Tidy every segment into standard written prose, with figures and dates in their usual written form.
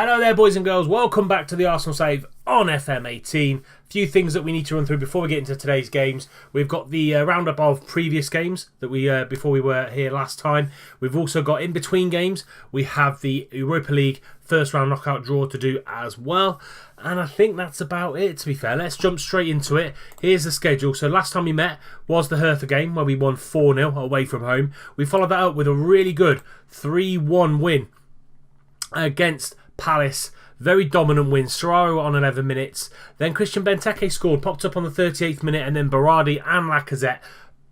Hello there, boys and girls. Welcome back to the Arsenal Save on FM18. Few things that we need to run through before we get into today's games. We've got the roundup of previous games that we before we were here last time. We've also got in between games. We have the Europa League first round knockout draw to do as well. And I think that's about it, to be fair. Let's jump straight into it. Here's the schedule. So last time we met was the Hertha game where we won 4-0 away from home. We followed that up with a really good 3-1 win against Palace. Very dominant win. Serraro on 11 minutes. Then Christian Benteke scored, popped up on the 38th minute, and then Berardi and Lacazette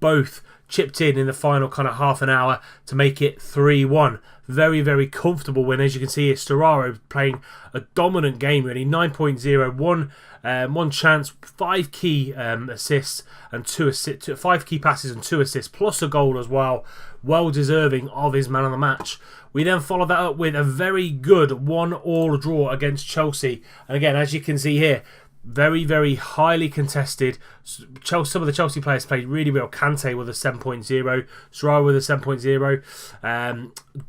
both chipped in the final kind of half an hour to make it 3-1. Very, very comfortable win. As you can see here, Serraro playing a dominant game, really. 9.0, one chance, 5 key assists and 5 key passes and 2 assists, plus a goal as well. Well deserving of his man of the match. We then followed that up with a very good 1-1 draw against Chelsea. And again, as you can see here, very, very highly contested. Some of the Chelsea players played really well. Kante with a 7.0, Serraro with a 7.0,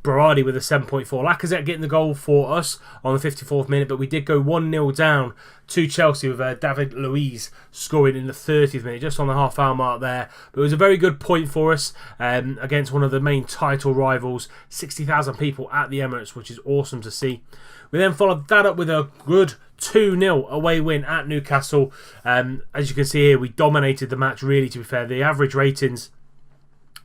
Berardi with a 7.4. Lacazette getting the goal for us on the 54th minute, but we did go 1-0 down to Chelsea with David Luiz scoring in the 30th minute, just on the half-hour mark there. But it was a very good point for us against one of the main title rivals. 60,000 people at the Emirates, which is awesome to see. We then followed that up with a good 2-0 away win at Newcastle. As you can see here, we dominated the match, really, to be fair. The average ratings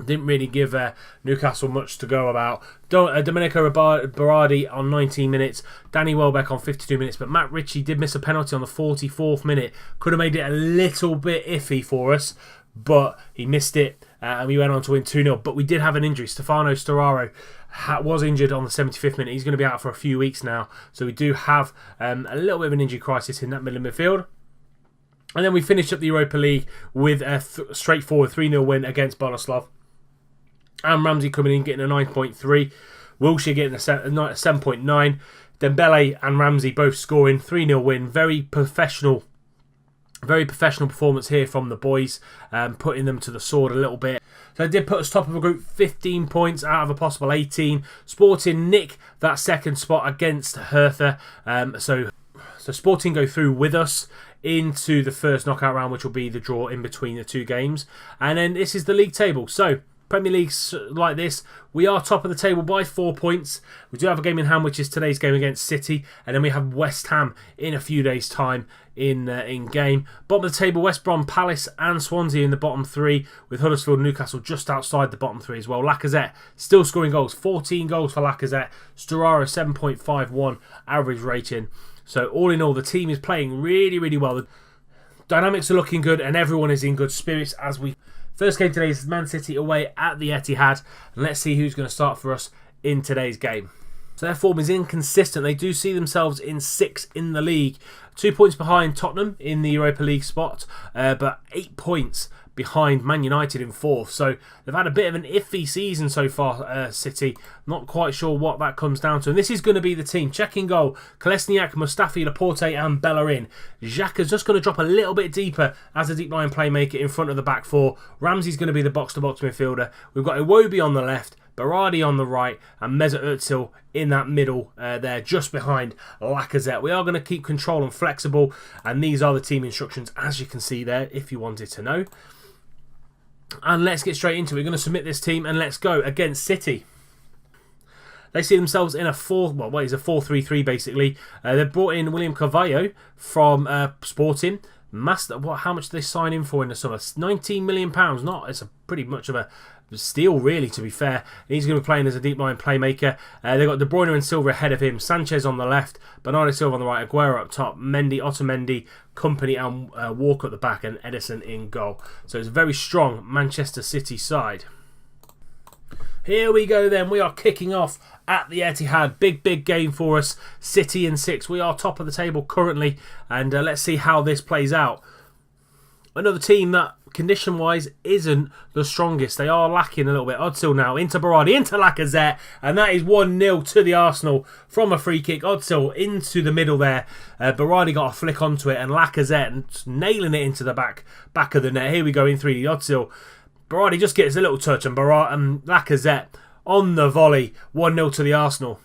didn't really give Newcastle much to go about. Domenico Berardi on 19 minutes, Danny Welbeck on 52 minutes, but Matt Ritchie did miss a penalty on the 44th minute. Could have made it a little bit iffy for us, but he missed it, and we went on to win 2-0. But we did have an injury. Stefano Sturaro was injured on the 75th minute. He's going to be out for a few weeks now, so we do have a little bit of an injury crisis in that middle of midfield. And then we finished up the Europa League with a straightforward 3-0 win against Boleslav. And Ramsey coming in getting a 9.3, Wilshere getting a 7.9, Dembele and Ramsey both scoring. 3-0 win. Very professional performance here from the boys, putting them to the sword a little bit. So it did put us top of a group, 15 points out of a possible 18. Sporting nick that second spot against Hertha. So Sporting go through with us into the first knockout round, which will be the draw in between the two games. And then this is the league table. So Premier Leagues like this, we are top of the table by 4 points. We do have a game in hand, which is today's game against City, and then we have West Ham in a few days' time in game. Bottom of the table, West Brom, Palace and Swansea in the bottom 3, with Huddersfield and Newcastle just outside the bottom 3 as well. Lacazette still scoring goals, 14 goals for Lacazette. Sturaro 7.51 average rating. So all in all, the team is playing really, really well. The dynamics are looking good, and everyone is in good spirits as we... First game today is Man City away at the Etihad, and let's see who's going to start for us in today's game. So their form is inconsistent. They do see themselves in 6th in the league, 2 points behind Tottenham in the Europa League spot, but 8 points behind Man United in 4th. So they've had a bit of an iffy season so far, City. Not quite sure what that comes down to. And this is going to be the team. Checking goal, Kolesniak, Mustafi, Laporte and Bellerin. Xhaka's just going to drop a little bit deeper as a deep line playmaker in front of the back 4. Ramsey's going to be the box-to-box midfielder. We've got Iwobi on the left, Berardi on the right, and Mesut Özil in that middle there, just behind Lacazette. We are going to keep control and flexible, and these are the team instructions, as you can see there, if you wanted to know. And let's get straight into it. We're going to submit this team, and let's go against City. They see themselves in a 4-3-3 basically. They've brought in William Carvalho from Sporting. How much did they sign in for in the summer? £19 million. It's a pretty much of a steal, really, to be fair. He's going to be playing as a deep line playmaker. They've got De Bruyne and Silva ahead of him. Sanchez on the left, Bernardo Silva on the right, Aguero up top, Otamendi, Company and Walker at the back, and Edison in goal. So it's a very strong Manchester City side. Here we go then. We are kicking off at the Etihad. Big game for us. City in 6. We are top of the table currently, and let's see how this plays out. Another team that condition-wise isn't the strongest. They are lacking a little bit. Özil now into Berardi, into Lacazette, and that is 1-0 to the Arsenal from a free kick. Özil into the middle there. Berardi got a flick onto it, and Lacazette nailing it into the back of the net. Here we go in 3D. Özil, Berardi just gets a little touch, and Lacazette on the volley. 1-0 to the Arsenal.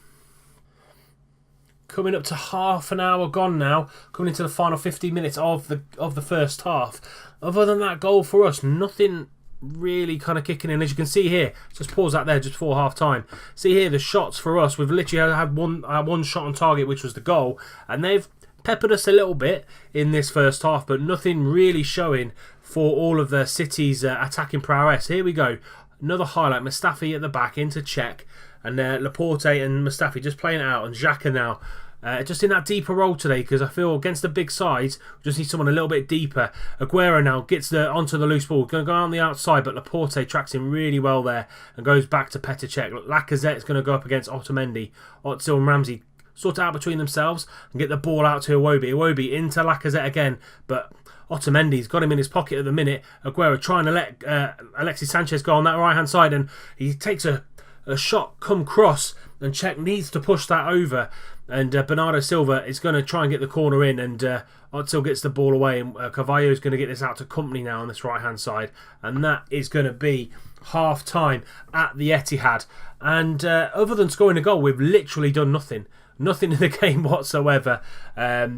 coming up to half an hour gone now, coming into the final 15 minutes of the first half. Other than that goal for us, nothing really kind of kicking in. As you can see here, just pause that there just before half time. See here the shots for us, we've literally had one shot on target, which was the goal, and they've peppered us a little bit in this first half, but nothing really showing for all of the City's attacking prowess. Here we go, another highlight. Mustafi at the back into check, and Laporte and Mustafi just playing it out, and Xhaka now just in that deeper role today, because I feel against the big sides we just need someone a little bit deeper. Aguero now gets onto the loose ball, going to go on the outside, but Laporte tracks him really well there and goes back to Petr Cech. Lacazette's going to go up against Otamendi. Özil and Ramsey sort it out between themselves and get the ball out to Iwobi. Iwobi into Lacazette again, but Otamendi's got him in his pocket at the minute. Aguero trying to let Alexis Sanchez go on that right hand side, and he takes a shot come cross, and Cech needs to push that over, and Bernardo Silva is going to try and get the corner in, and Özil gets the ball away, and Carvalho's going to get this out to Kompany now on this right hand side, and that is going to be half time at the Etihad. And other than scoring a goal, we've literally done nothing in the game whatsoever,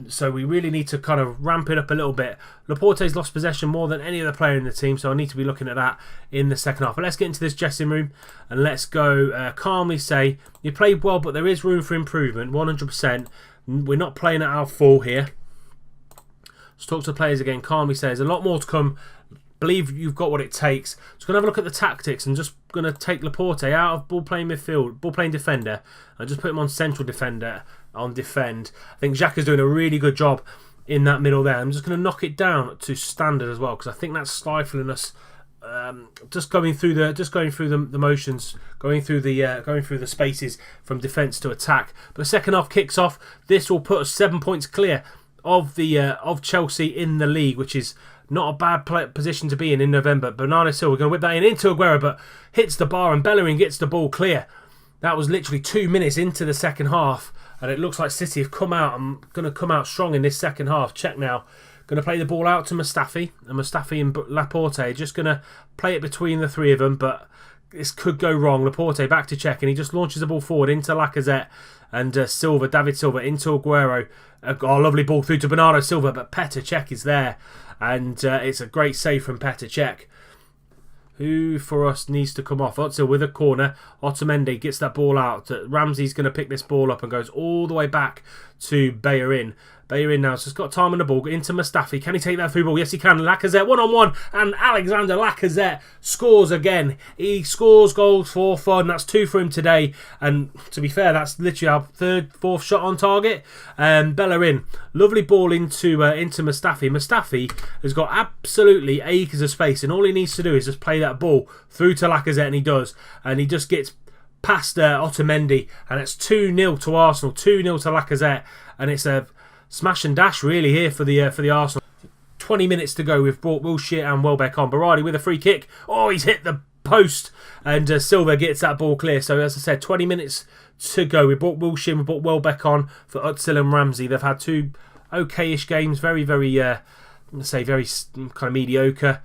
so we really need to kind of ramp it up a little bit. Laporte's lost possession more than any other player in the team, so I need to be looking at that in the second half. But let's get into this dressing room and let's go calmly say, you played well, but there is room for improvement, 100%. We're not playing at our full here. Let's talk to the players again, calmly say there's a lot more to come. Believe you've got what it takes. Just going to have a look at the tactics and just going to take Laporte out of ball-playing midfield, ball-playing defender, and just put him on central defender on defend. I think Xhaka's doing a really good job in that middle there. I'm just going to knock it down to standard as well, because I think that's stifling us. Just going through the motions, going through the spaces from defence to attack. But the second half kicks off. This will put us 7 points clear of Chelsea in the league, which is not a bad position to be in November. Bernardo Silva going to whip that into Aguero, but hits the bar, and Bellerin gets the ball clear. That was literally 2 minutes into the second half, and it looks like City have come out and going to come out strong in this second half. Check now. Going to play the ball out to Mustafi, and Mustafi and Laporte are just going to play it between the three of them, but this could go wrong. Laporte back to Cech, and he just launches the ball forward into Lacazette, and David Silva into Aguero. Lovely ball through to Bernardo Silva, but Petr Cech is there, and it's a great save from Petr Cech, who for us needs to come off. Özil with a corner. Otamendi gets that ball out. Ramsey's going to pick this ball up and goes all the way back to Bellerin. Bellerin now, so he's got time on the ball, into Mustafi. Can he take that through ball? Yes, he can. Lacazette one-on-one, and Alexander Lacazette scores again. He scores goals for fun. That's 2 for him today, and to be fair, that's literally our fourth shot on target. Bellerin, lovely ball into Mustafi. Mustafi has got absolutely acres of space, and all he needs to do is just play that ball through to Lacazette, and he does, and he just gets past Otamendi, and it's 2-0 to Arsenal, 2-0 to Lacazette, and it's a smash and dash really here for the Arsenal. 20 minutes to go. We've brought Wilshere and Welbeck on. Berardi with a free kick. Oh, he's hit the post, and Silva gets that ball clear. So as I said, 20 minutes to go. We brought Wilshere, we brought Welbeck on for Özil and Ramsey. They've had 2 okay-ish games. Very kind of mediocre.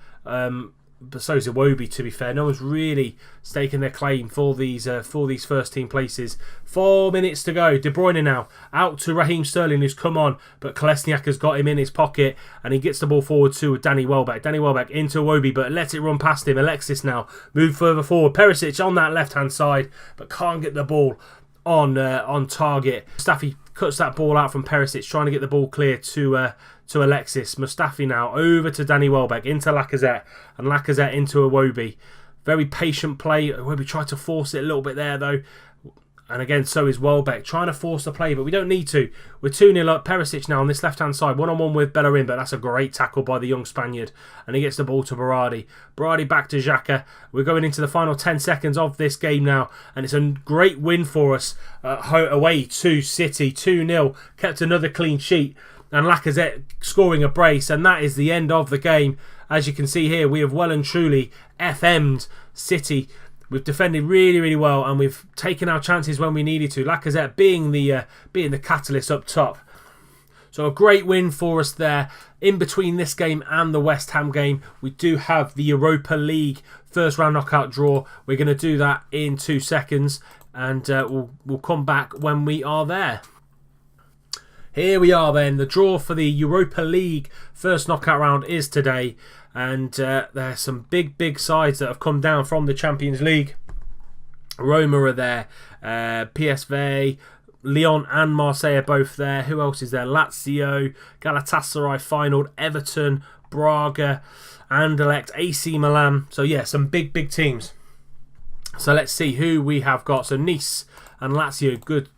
But so is Iwobi, to be fair. No one's really staking their claim for these first team places. 4 minutes to go. De Bruyne now out to Raheem Sterling, who's come on, but Kolasinac has got him in his pocket, and he gets the ball forward to Danny Welbeck. Danny Welbeck into Iwobi, but lets it run past him. Alexis now move further forward. Perisic on that left hand side, but can't get the ball on target. Mustafi cuts that ball out from Perisic, trying to get the ball clear to Alexis. Mustafi now over to Danny Welbeck, into Lacazette, and Lacazette into Iwobi. Very patient play. Iwobi tried to force it a little bit there though, and again so is Welbeck, trying to force the play, but we don't need to. We're 2-0 up. Perisic now on this left hand side, one-on-one with Bellerin, but that's a great tackle by the young Spaniard, and he gets the ball to Berardi. Berardi back to Xhaka. We're going into the final 10 seconds of this game now, and it's a great win for us away to City. 2-0, kept another clean sheet, and Lacazette scoring a brace, and that is the end of the game. As you can see here, we have well and truly FM'd City. We've defended really, really well, and we've taken our chances when we needed to. Lacazette being the catalyst up top. So a great win for us there. In between this game and the West Ham game, we do have the Europa League first round knockout draw. We're going to do that in 2 seconds, and we'll come back when we are there. Here we are then. The draw for the Europa League first knockout round is today. And there's some big sides that have come down from the Champions League. Roma are there. PSV, Lyon and Marseille are both there. Who else is there? Lazio, Galatasaray final, Everton, Braga, Anderlecht, AC Milan. So yeah, some big teams. So let's see who we have got. So Nice and Lazio, good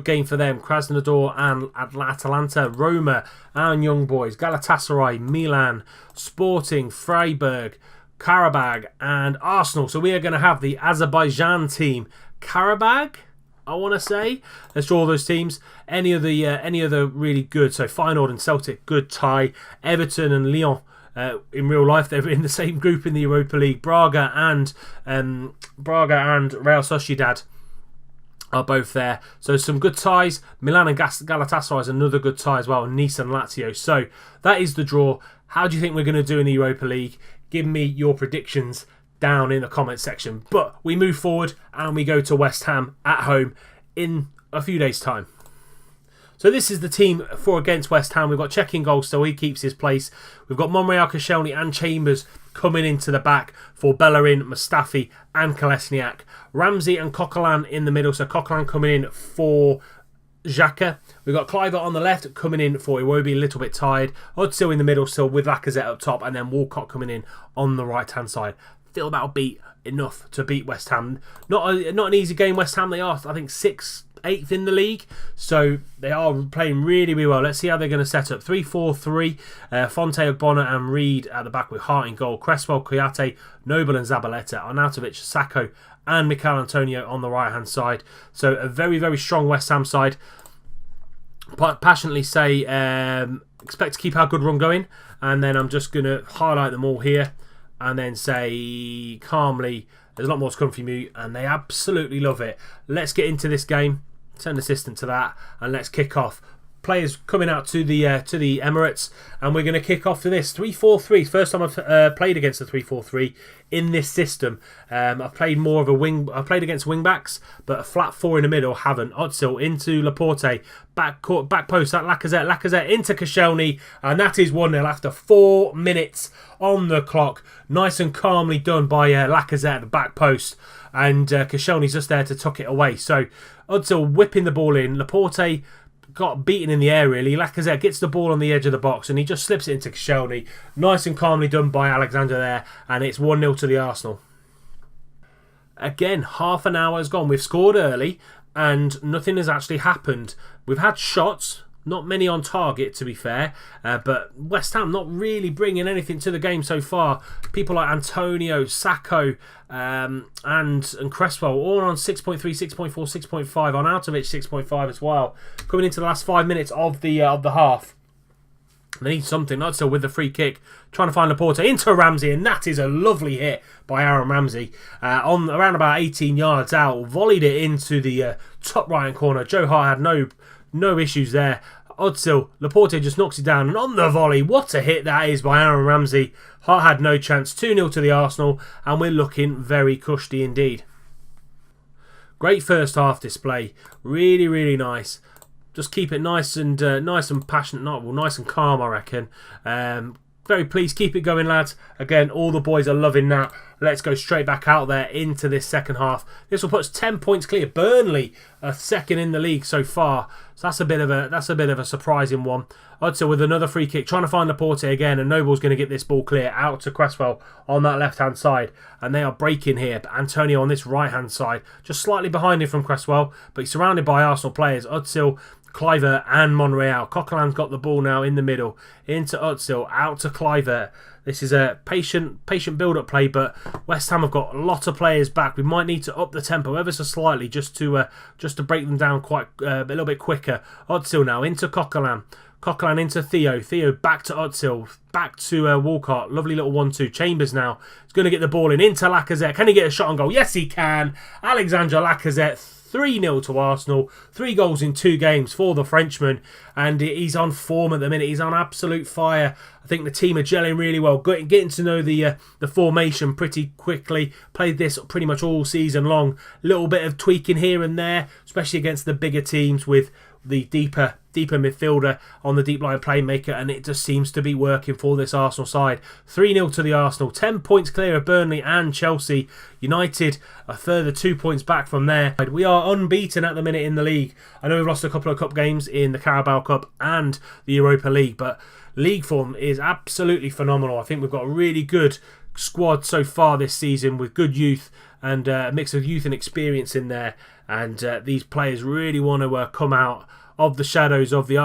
game for them. Krasnodar and Atalanta, Roma and Young Boys, Galatasaray, Milan, Sporting, Freiburg, Karabag and Arsenal. So we are going to have the Azerbaijan team. Karabag, I want to say. Let's draw those teams. Any other really good. So Feyenoord and Celtic, good tie. Everton and Lyon. In real life, they're in the same group in the Europa League. Braga and Real Sociedad are both there. So some good ties. Milan and Galatasaray is another good tie as well. Nice and Lazio. So that is the draw. How do you think we're going to do in the Europa League? Give me your predictions down in the comment section. But we move forward and we go to West Ham at home in a few days' time. So this is the team for against West Ham. We've got Cech in goal, so he keeps his place. We've got Monreal, Koscielny and Chambers coming into the back for Bellerin, Mustafi and Kolesniak. Ramsey and Coquelin in the middle, so Coquelin coming in for Xhaka. We've got Kluivert on the left coming in for Iwobi, a little bit tired. Özil in the middle still with Lacazette up top, and then Walcott coming in on the right-hand side. Feel that'll be enough to beat West Ham. Not an easy game, West Ham. They are, I think, 8th in the league, so they are playing really well. Let's see how they're going to set up. 3-4-3, Fonte, Ogbonna and Reed at the back with Hart in goal. Cresswell, Kouyaté, Noble and Zabaleta. Arnautovic, Sacco and Mikel Antonio on the right hand side. So a very strong West Ham side. Passionately say expect to keep our good run going, and then I'm just going to highlight them all here and then say calmly there's a lot more to come from you, and they absolutely love it. Let's get into this game. Send assistant to that, and let's kick off. Players coming out to the Emirates, and we're going to kick off to this 3-4-3. First time I've played against the 3-4-3 in this system. I've played more of a wing. I've played against wing backs, but a flat four in the middle haven't. Özil into Laporte, back post at Lacazette into Koscielny, and that is 1-0 after 4 minutes on the clock. Nice and calmly done by Lacazette at the back post, and Koscielny's just there to tuck it away. So Özil whipping the ball in. Laporte got beaten in the air really. Lacazette gets the ball on the edge of the box and he just slips it into Koscielny. Nice and calmly done by Alexander there, and it's 1-0 to the Arsenal. Again, half an hour has gone. We've scored early and nothing has actually happened. We've had shots, not many on target to be fair, but West Ham not really bringing anything to the game so far. People like Antonio, Sacco and Cresswell all on 6.3, 6.4, 6.5. Arnautovic 6.5 as well. Coming into the last 5 minutes of the half. They need something. Not still with the free kick. Trying to find Laporte into Ramsey, and that is a lovely hit by Aaron Ramsey. On around about 18 yards out. Volleyed it into the top right hand corner. Joe Hart had no issues there. Özil, Laporte just knocks it down, and on the volley, what a hit that is by Aaron Ramsey. Hart had no chance. 2-0 to the Arsenal, and we're looking very cushy indeed. Great first half display, really nice. Just keep it nice and passionate, nice and calm, I reckon. Very pleased. Keep it going, lads. Again, all the boys are loving that. Let's go straight back out there into this second half. This will put us 10 points clear. Burnley are second in the league so far, so that's a bit of a surprising one. Özil with another free kick, trying to find Laporte again, and Noble's going to get this ball clear out to Cresswell on that left hand side, and they are breaking here. But Antonio on this right hand side, just slightly behind him from Cresswell, but he's surrounded by Arsenal players. Özil, Kluivert and Monreal. Coquelin's got the ball now in the middle. Into Özil, out to Kluivert. This is a patient build-up play, but West Ham have got a lot of players back. We might need to up the tempo ever so slightly just to break them down quite a little bit quicker. Özil now into Coquelin. Coquelin into Theo. Theo back to Özil. Back to Walcott. Lovely little 1-2. Chambers now. He's going to get the ball into Lacazette. Can he get a shot on goal? Yes, he can. Alexander Lacazette. 3-0 to Arsenal. 3 goals in 2 games for the Frenchman, and he's on form at the minute. He's on absolute fire. I think the team are gelling really well, getting to know the formation pretty quickly. Played this pretty much all season long. Little bit of tweaking here and there, especially against the bigger teams with the deeper midfielder on the deep line playmaker, and it just seems to be working for this Arsenal side. 3-0 to the Arsenal, 10 points clear of Burnley and Chelsea. United a further 2 points back from there. We are unbeaten at the minute in the league. I know we've lost a couple of cup games in the Carabao Cup and the Europa League, but league form is absolutely phenomenal. I think we've got a really good squad so far this season with good youth and a mix of youth and experience in there, and these players really want to come out of the shadows of the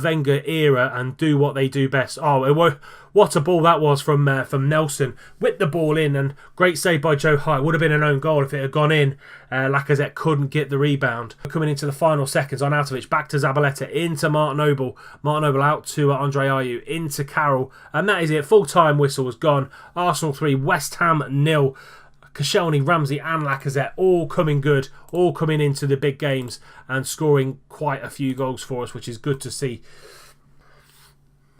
Wenger era and do what they do best. Oh, what a ball that was from Nelson. Whipped the ball in, and great save by Joe Hart. Would have been an own goal if it had gone in. Lacazette couldn't get the rebound. Coming into the final seconds, Arnautovic back to Zabaleta, into Martin Noble. Martin Noble out to Andre Ayew, into Carroll. And that is it. Full-time whistle was gone. Arsenal 3, West Ham 0. Koscielny, Ramsey and Lacazette all coming good, all coming into the big games and scoring quite a few goals for us, which is good to see.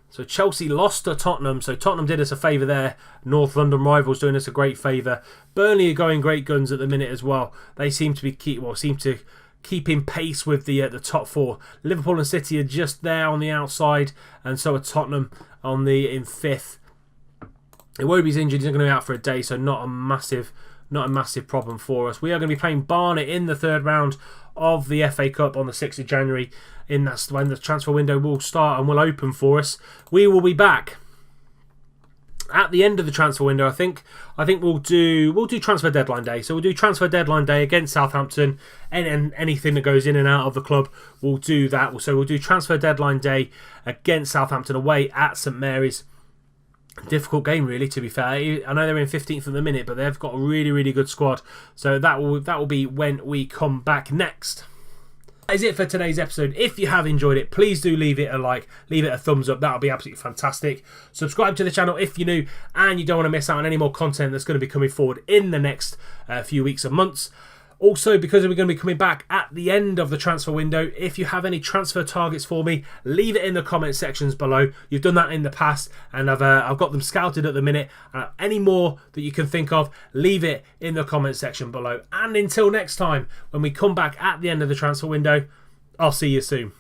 So Chelsea lost to Tottenham, so Tottenham did us a favour there. North London rivals doing us a great favour. Burnley are going great guns at the minute as well. They seem to keeping pace with the top four. Liverpool and City are just there on the outside, and so are Tottenham in fifth. Iwobi's injured, he's not going to be out for a day, so not a massive problem for us. We are going to be playing Barnet in the third round of the FA Cup on the 6th of January. That's when the transfer window will start and will open for us. We will be back at the end of the transfer window. I think we'll do transfer deadline day. So we'll do transfer deadline day against Southampton, and anything that goes in and out of the club, we'll do that. So we'll do transfer deadline day against Southampton away at St Mary's. Difficult game, really, to be fair. I know they're in 15th at the minute, but they've got a really, really good squad. So that will be when we come back next. That is it for today's episode. If you have enjoyed it, please do leave it a like, leave it a thumbs up. That'll be absolutely fantastic. Subscribe to the channel if you're new and you don't want to miss out on any more content that's going to be coming forward in the next few weeks and months. Also, because we're going to be coming back at the end of the transfer window, if you have any transfer targets for me, leave it in the comment sections below. You've done that in the past, and I've got them scouted at the minute. Any more that you can think of, leave it in the comment section below. And until next time, when we come back at the end of the transfer window, I'll see you soon.